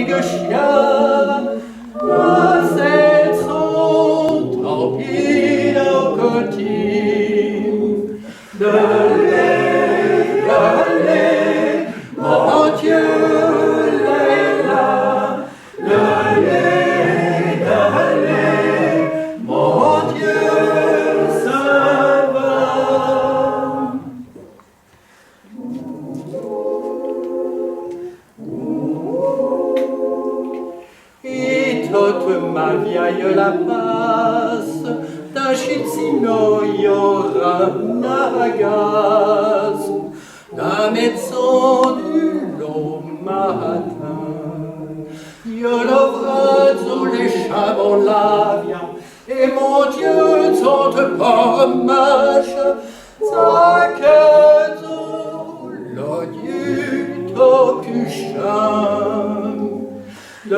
fatigue chien, c'est son torpille au quotidien. De lait, mon Dieu, Léla, de lait, mon Dieu, ça va. Et toute ma vieille la passe, d'un chitsino y'aura nagas, d'un médecin du long matin. Y'aura sous les chameaux la viande, et mon Dieu, sont pas mâche, ça que l'odieux au cuchin. De